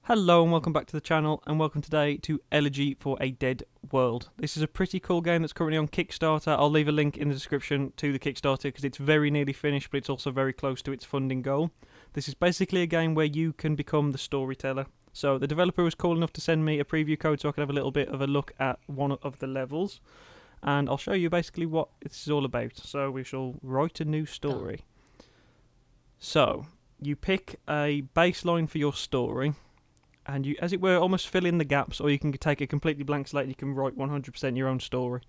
Hello and welcome back to the channel, and welcome today to Elegy for a Dead World. This is a pretty cool game that's currently on Kickstarter. I'll leave a link in the description to the Kickstarter because it's very nearly finished, but it's also very close to its funding goal. This is basically a game where you can become the storyteller. So the developer was cool enough to send me a preview code so I could have a little bit of a look at one of the levels, and I'll show you basically what this is all about. So we shall write a new story. So you pick a baseline for your story, and you, as it were, almost fill in the gaps, or you can take a completely blank slate and you can write 100% your own story.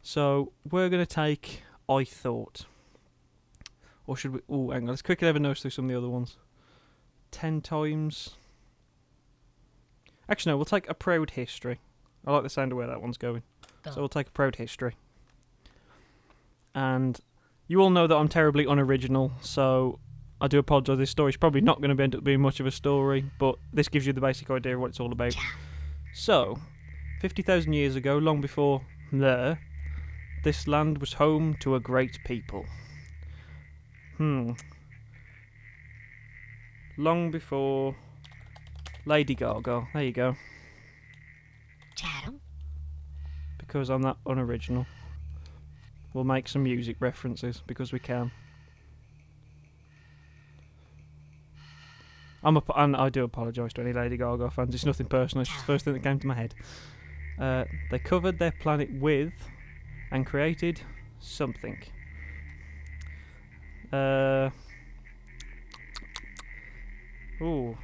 So we're going to take I Thought. Or should we... Oh, hang on, let's quickly have a nose through some of the other ones. 10 times... Actually, no, we'll take a Proud History. I like the sound of where that one's going. So we'll take a Proud History. And you all know that I'm terribly unoriginal, so I do apologise. This story's probably not going to end up being much of a story, but this gives you the basic idea of what it's all about. So, 50,000 years ago, long before there, this land was home to a great people. Long before Lady Gaga. There you go. Because I'm that unoriginal. We'll make some music references, because we can. And I do apologise to any Lady Gaga fans. It's nothing personal. It's just the first thing that came to my head. They covered their planet with and created something. Ooh.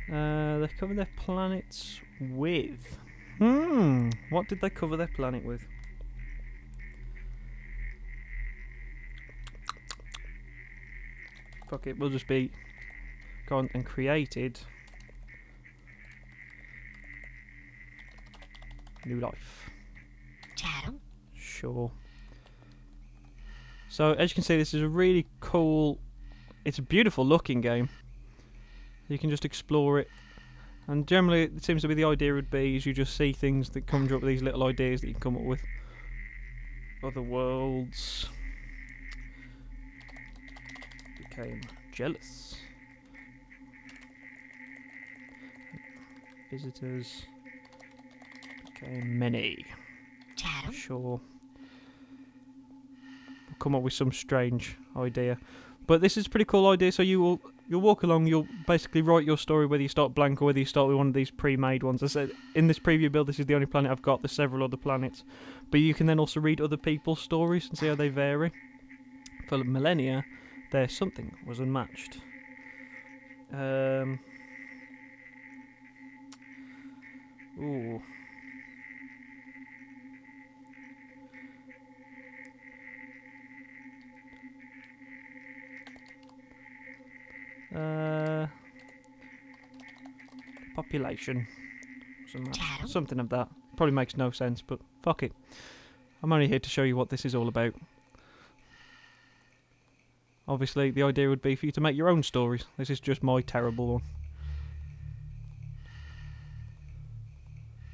They covered their planets with. What did they cover their planet with? Fuck it, we'll just be gone and created new life. Sure. So as you can see, this is a really cool, it's a beautiful looking game. You can just explore it, and generally it seems to be the idea would be is you just see things that conjure up these little ideas that you can come up with. Other worlds became jealous. Visitors became many. Sure. We'll come up with some strange idea. But this is a pretty cool idea, so you'll walk along, you'll basically write your story whether you start blank or whether you start with one of these pre-made ones. I said in this preview build this is the only planet I've got, there's several other planets. But you can then also read other people's stories and see how they vary. For millennia, their something was unmatched. Ooh. Population. Something of that. Probably makes no sense, but fuck it. I'm only here to show you what this is all about. Obviously, the idea would be for you to make your own stories. This is just my terrible one.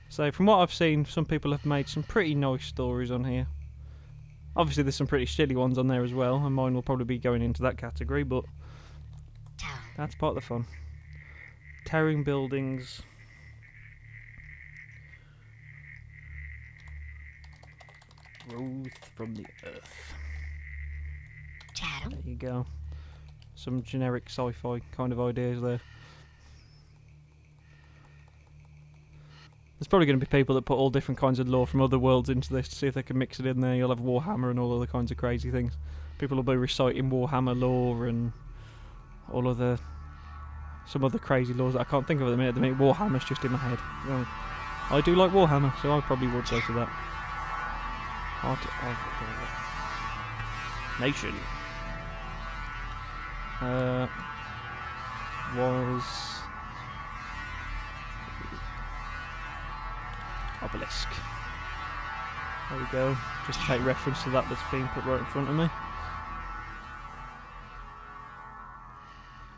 So, from what I've seen, some people have made some pretty nice stories on here. Obviously, there's some pretty shitty ones on there as well, and mine will probably be going into that category, but that's part of the fun. Towering buildings. Rose from the earth. There you go. Some generic sci-fi kind of ideas there. There's probably going to be people that put all different kinds of lore from other worlds into this to see if they can mix it in there. You'll have Warhammer and all other kinds of crazy things. People will be reciting Warhammer lore and all other... some other crazy laws that I can't think of at the minute. Warhammer's just in my head. Well, I do like Warhammer, so I probably would go to that. Heart of Nation. Was Obelisk. There we go. Just take reference to that that's being put right in front of me.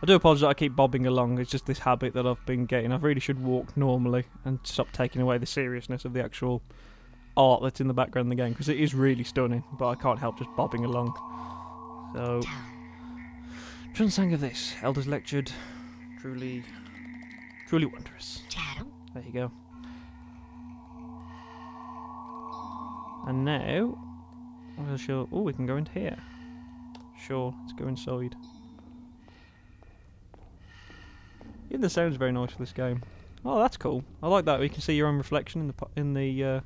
I do apologise I keep bobbing along, it's just this habit that I've been getting. I really should walk normally and stop taking away the seriousness of the actual art that's in the background of the game, because it is really stunning, but I can't help just bobbing along. So, Trun sang of this. Elders lectured. Truly wondrous. There you go. And now, we'll show. Oh, we can go into here. Sure, let's go inside. Yeah, the sound's very nice for this game. Oh, that's cool. I like that. You can see your own reflection in the.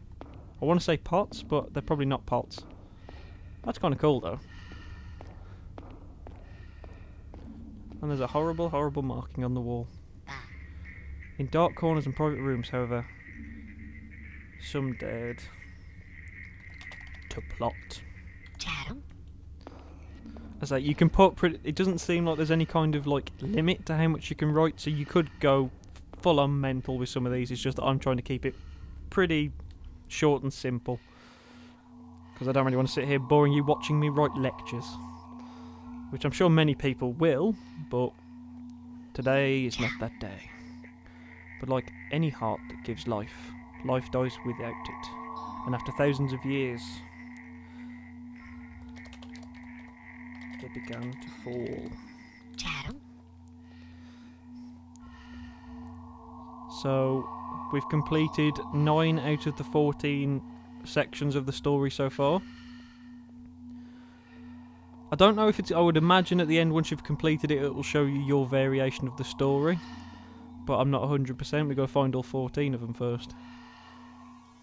I want to say pots, but they're probably not pots. That's kind of cool, though. And there's a horrible, horrible marking on the wall. In dark corners and private rooms, however, some dared to plot. As like you can put, it doesn't seem like there's any kind of like limit to how much you can write, so you could go full on mental with some of these. It's just that I'm trying to keep it pretty short and simple, because I don't really want to sit here boring you watching me write lectures, which I'm sure many people will, but today is not that day. But like any heart that gives life, life dies without it, and after thousands of years they began to fall. So we've completed 9 out of the 14 sections of the story so far. I don't know if it's... I would imagine at the end, once you've completed it, it will show you your variation of the story. But I'm not 100%. We've got to find all 14 of them first.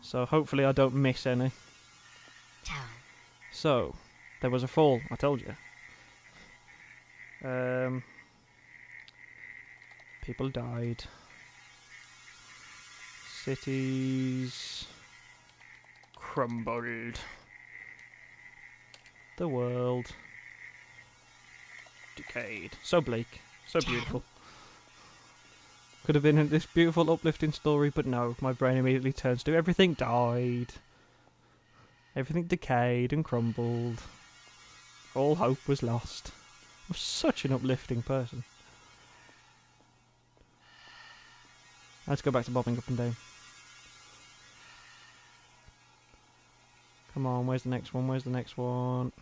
So hopefully I don't miss any. So, there was a fall, I told you. People died. Cities crumbled. The world decayed. So bleak. So beautiful. Could have been this beautiful, uplifting story, but no. My brain immediately turns to everything died. Everything decayed and crumbled. All hope was lost. I'm such an uplifting person. Let's go back to bobbing up and down. Come on, where's the next one? Where's the next one?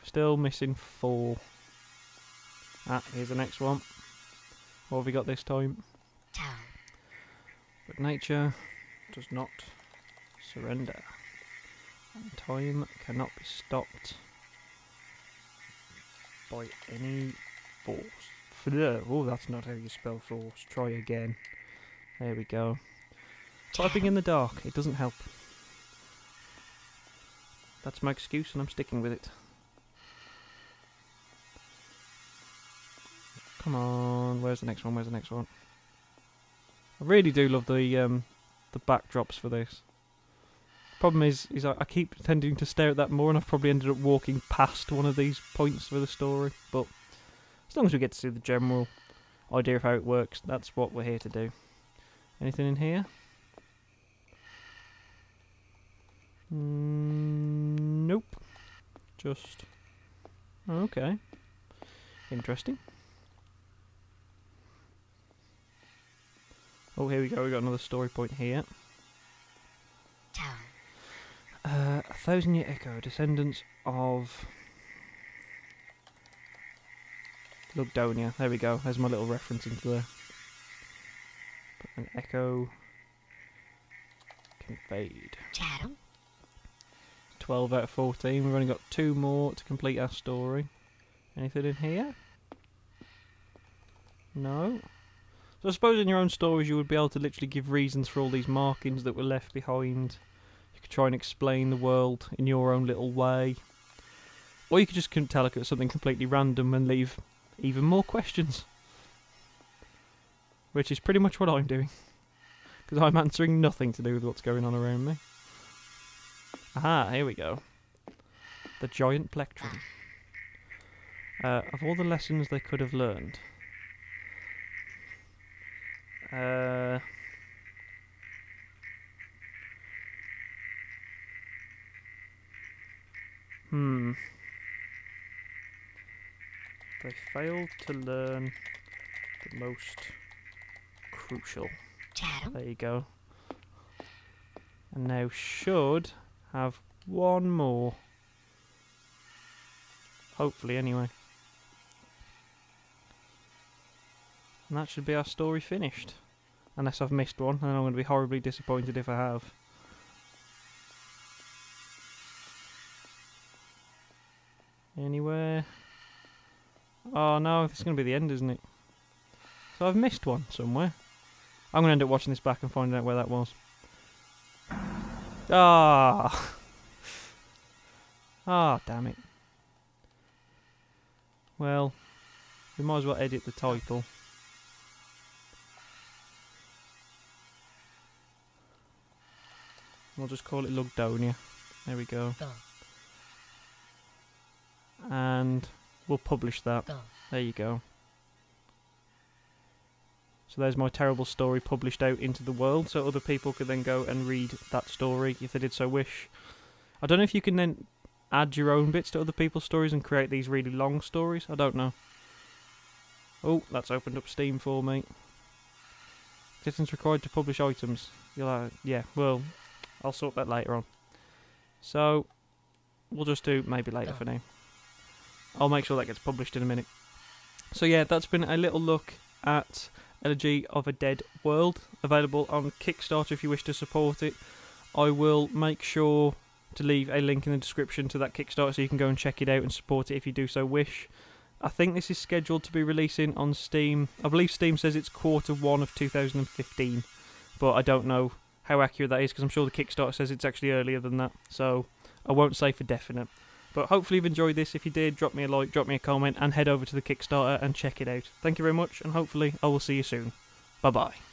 Still missing 4. Ah, here's the next one. What have we got this time? But nature does not surrender. And time cannot be stopped by any force. Oh, that's not how you spell force. Try again. There we go. Typing in the dark, it doesn't help. That's my excuse and I'm sticking with it. Come on, where's the next one? Where's the next one? I really do love the backdrops for this. Problem is I keep tending to stare at that more, and I've probably ended up walking past one of these points for the story. But as long as we get to see the general idea of how it works, that's what we're here to do. Anything in here? Nope. Just... okay. Interesting. Oh, here we go. We got another story point here. 1,000-year echo, descendants of Lugdunia. There we go. There's my little reference into there. An echo can fade. 12 out of 14. We've only got 2 more to complete our story. Anything in here? No. So I suppose in your own stories you would be able to literally give reasons for all these markings that were left behind. You could try and explain the world in your own little way. Or you could just tell it something completely random and leave even more questions. Which is pretty much what I'm doing. Because I'm answering nothing to do with what's going on around me. Aha, here we go. The giant plectrum. Of all the lessons they could have learned... They failed to learn the most crucial. There you go. And now should have one more. Hopefully, anyway. And that should be our story finished. Unless I've missed one, and I'm going to be horribly disappointed if I have. Anywhere? Oh no, this is going to be the end, isn't it? So I've missed one somewhere. I'm going to end up watching this back and finding out where that was. Ah! Ah, damn it. Well, we might as well edit the title. We'll just call it Lugdonia. There we go. And we'll publish that. There you go. So there's my terrible story published out into the world, so other people could then go and read that story if they did so wish. I don't know if you can then add your own bits to other people's stories and create these really long stories. I don't know. Oh, that's opened up Steam for me. Distance required to publish items. Yeah, well, I'll sort that later on. So, we'll just do maybe later for now. I'll make sure that gets published in a minute. So yeah, that's been a little look at Elegy of a Dead World, available on Kickstarter if you wish to support it. I will make sure to leave a link in the description to that Kickstarter so you can go and check it out and support it if you do so wish. I think this is scheduled to be releasing on Steam. I believe Steam says it's Q1 of 2015, but I don't know how accurate that is because I'm sure the Kickstarter says it's actually earlier than that, so I won't say for definite. But hopefully you've enjoyed this. If you did, drop me a like, drop me a comment, and head over to the Kickstarter and check it out. Thank you very much, and hopefully I will see you soon. Bye-bye.